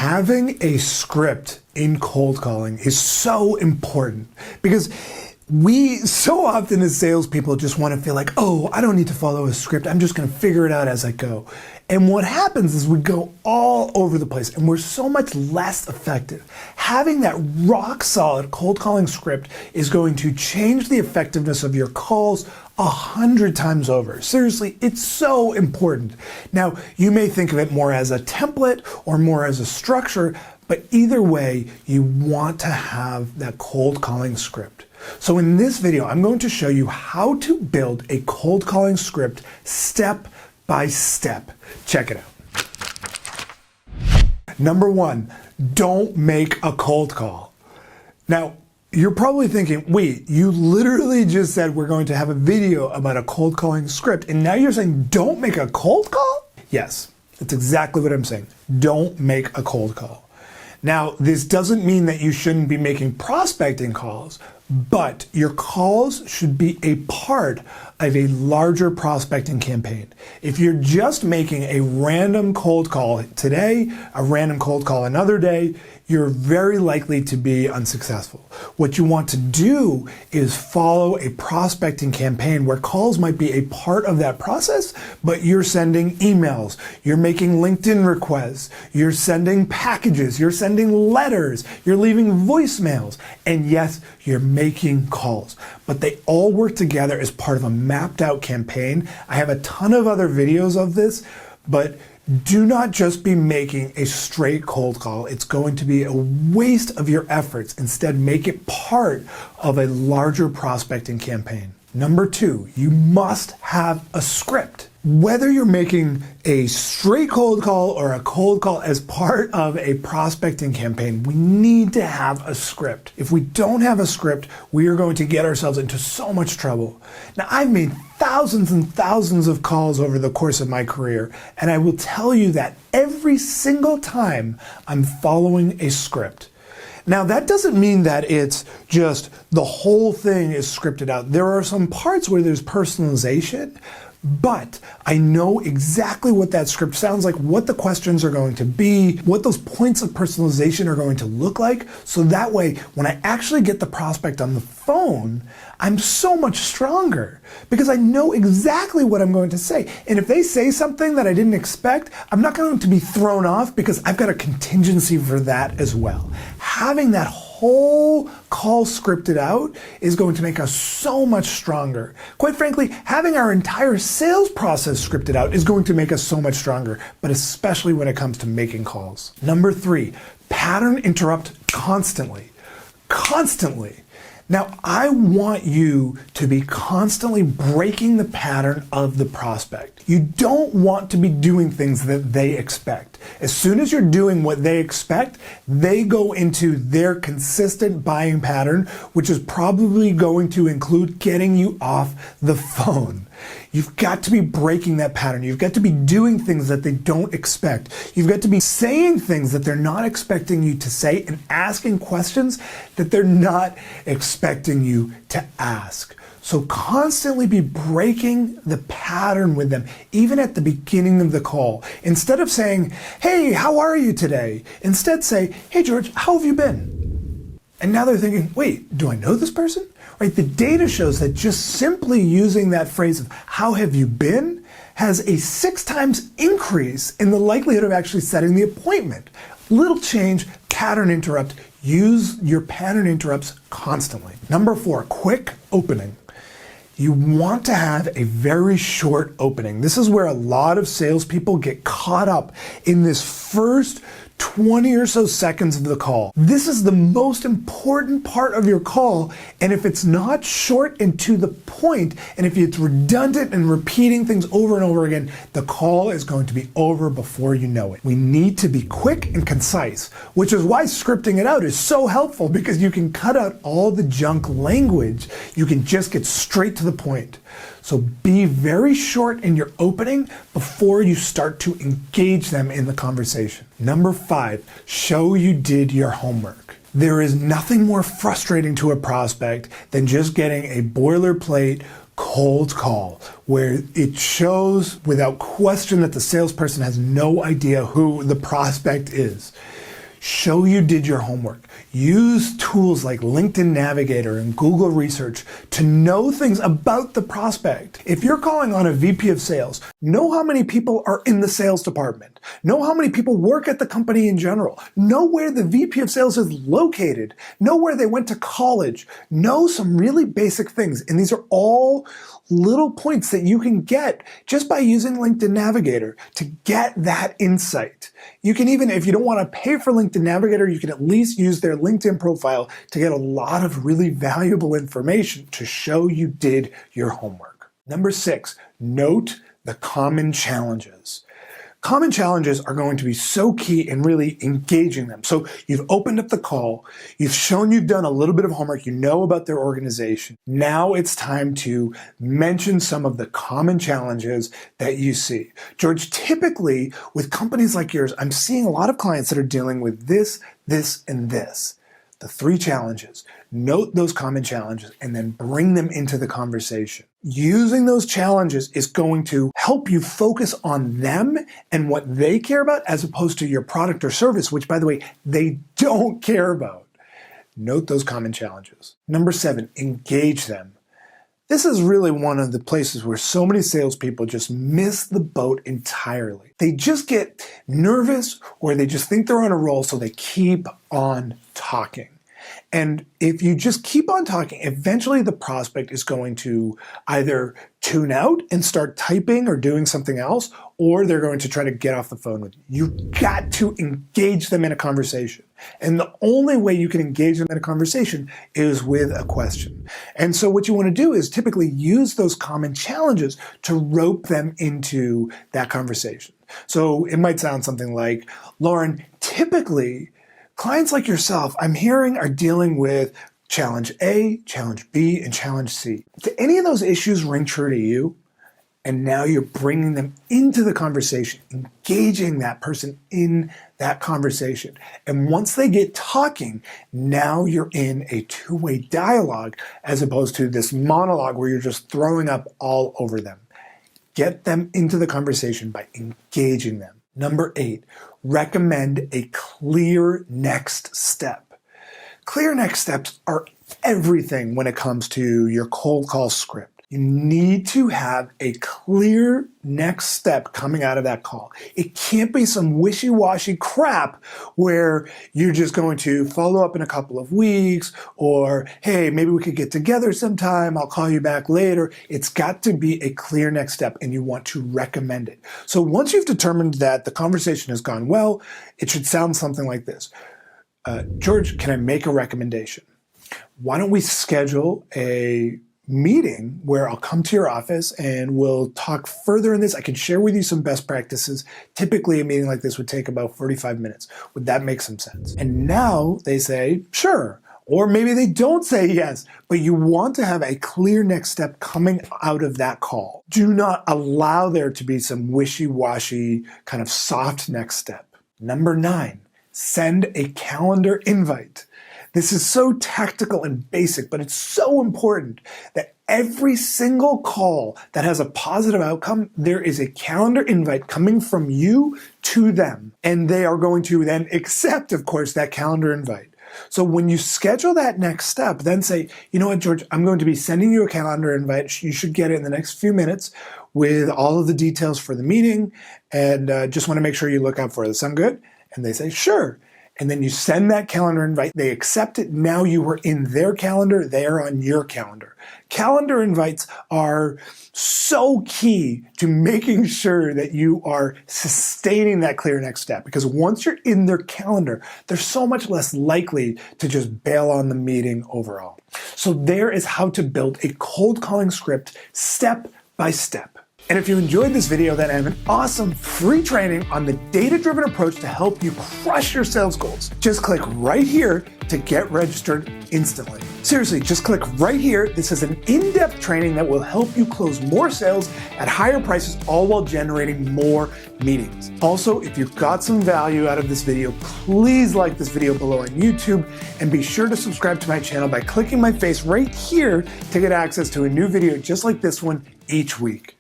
Having a script in cold calling is so important because we so often as salespeople just want to feel like, oh, I don't need to follow a script. I'm just going to figure it out as I go. And what happens is we go all over the place and we're so much less effective. Having that rock solid cold calling script is going to change the effectiveness of your calls 100 times over. Seriously, it's so important. Now, you may think of it more as a template or more as a structure, but either way, you want to have that cold calling script. So in this video, I'm going to show you how to build a cold calling script step by step. Check it out. Number one, don't make a cold call. Now, you're probably thinking, wait, you literally just said we're going to have a video about a cold calling script, and now you're saying don't make a cold call? Yes, that's exactly what I'm saying. Don't make a cold call. Now, this doesn't mean that you shouldn't be making prospecting calls, but your calls should be a part of a larger prospecting campaign. If you're just making a random cold call today, a random cold call another day, you're very likely to be unsuccessful. What you want to do is follow a prospecting campaign where calls might be a part of that process, but you're sending emails, you're making LinkedIn requests, you're sending packages, you're sending letters, you're leaving voicemails, and yes, you're making calls. But they all work together as part of a mapped out campaign. I have a ton of other videos of this, but do not just be making a straight cold call. It's going to be a waste of your efforts. Instead, make it part of a larger prospecting campaign. Number two, you must have a script. Whether you're making a straight cold call or a cold call as part of a prospecting campaign, we need to have a script. If we don't have a script, we are going to get ourselves into so much trouble. Now, I've made thousands and thousands of calls over the course of my career, and I will tell you that every single time I'm following a script. Now, that doesn't mean that it's just the whole thing is scripted out. There are some parts where there's personalization, but I know exactly what that script sounds like, what the questions are going to be, what those points of personalization are going to look like. So that way, when I actually get the prospect on the phone, I'm so much stronger because I know exactly what I'm going to say. And if they say something that I didn't expect, I'm not going to be thrown off because I've got a contingency for that as well. Having that whole call scripted out is going to make us so much stronger. Quite frankly, having our entire sales process scripted out is going to make us so much stronger, but especially when it comes to making calls. Number three, pattern interrupt constantly. Constantly. Now, I want you to be constantly breaking the pattern of the prospect. You don't want to be doing things that they expect. As soon as you're doing what they expect, they go into their consistent buying pattern, which is probably going to include getting you off the phone. You've got to be breaking that pattern. You've got to be doing things that they don't expect. You've got to be saying things that they're not expecting you to say and asking questions that they're not expecting you to ask. So constantly be breaking the pattern with them, even at the beginning of the call. Instead of saying, hey, how are you today? Instead say, hey, George, how have you been? And now they're thinking, wait, do I know this person? Right? The data shows that just simply using that phrase of how have you been has a 6 times increase in the likelihood of actually setting the appointment. Little change, pattern interrupt. Use your pattern interrupts constantly. Number 4, quick opening. You want to have a very short opening. This is where a lot of salespeople get caught up in this first 20 or so seconds of the call. This is the most important part of your call, and if it's not short and to the point, and if it's redundant and repeating things over and over again, the call is going to be over before you know it. We need to be quick and concise, which is why scripting it out is so helpful, because you can cut out all the junk language. You can just get straight to the point. So be very short in your opening before you start to engage them in the conversation. Number 5, show you did your homework. There is nothing more frustrating to a prospect than just getting a boilerplate cold call where it shows without question that the salesperson has no idea who the prospect is. Show you did your homework. Use tools like LinkedIn Navigator and Google Research to know things about the prospect. If you're calling on a VP of sales, know how many people are in the sales department. Know how many people work at the company in general. Know where the VP of sales is located. Know where they went to college. Know some really basic things. And these are all little points that you can get just by using LinkedIn Navigator to get that insight. You can even, if you don't want to pay for LinkedIn Navigator, you can at least use their LinkedIn profile to get a lot of really valuable information to show you did your homework. Number 6, note the common challenges. Common challenges are going to be so key in really engaging them. So you've opened up the call, you've shown you've done a little bit of homework, you know about their organization. Now it's time to mention some of the common challenges that you see. George, typically with companies like yours, I'm seeing a lot of clients that are dealing with this, and this. The 3 challenges. Note those common challenges and then bring them into the conversation. Using those challenges is going to help you focus on them and what they care about as opposed to your product or service, which, by the way, they don't care about. Note those common challenges. Number 7, engage them. This is really one of the places where so many salespeople just miss the boat entirely. They just get nervous or they just think they're on a roll, so they keep on talking. And if you just keep on talking, eventually the prospect is going to either tune out and start typing or doing something else, or they're going to try to get off the phone with you. You've got to engage them in a conversation. And the only way you can engage them in a conversation is with a question. And so what you want to do is typically use those common challenges to rope them into that conversation. So it might sound something like, Lauren, typically, clients like yourself, I'm hearing, are dealing with challenge A, challenge B, and challenge C. Do any of those issues ring true to you? And now you're bringing them into the conversation, engaging that person in that conversation. And once they get talking, now you're in a two-way dialogue as opposed to this monologue where you're just throwing up all over them. Get them into the conversation by engaging them. Number 8, recommend a clear next step. Clear next steps are everything when it comes to your cold call script. You need to have a clear next step coming out of that call. It can't be some wishy-washy crap where you're just going to follow up in a couple of weeks or, hey, maybe we could get together sometime, I'll call you back later. It's got to be a clear next step and you want to recommend it. So once you've determined that the conversation has gone well, it should sound something like this. George, can I make a recommendation? Why don't we schedule a meeting where I'll come to your office and we'll talk further in this. I can share with you some best practices. Typically, a meeting like this would take about 45 minutes. Would that make some sense? And now they say, sure. Or maybe they don't say yes, but you want to have a clear next step coming out of that call. Do not allow there to be some wishy-washy kind of soft next step. Number 9, send a calendar invite. This is so tactical and basic, but it's so important that every single call that has a positive outcome, there is a calendar invite coming from you to them. And they are going to then accept, of course, that calendar invite. So when you schedule that next step, then say, you know what, George, I'm going to be sending you a calendar invite. You should get it in the next few minutes with all of the details for the meeting. And just want to make sure you look out for it. Sound good? And they say, sure. And then you send that calendar invite, they accept it, now you are in their calendar, they are on your calendar. Calendar invites are so key to making sure that you are sustaining that clear next step, because once you're in their calendar, they're so much less likely to just bail on the meeting overall. So there is how to build a cold calling script step by step. And if you enjoyed this video, then I have an awesome free training on the data-driven approach to help you crush your sales goals. Just click right here to get registered instantly. Seriously, just click right here. This is an in-depth training that will help you close more sales at higher prices, all while generating more meetings. Also, if you got some value out of this video, please like this video below on YouTube and be sure to subscribe to my channel by clicking my face right here to get access to a new video just like this one each week.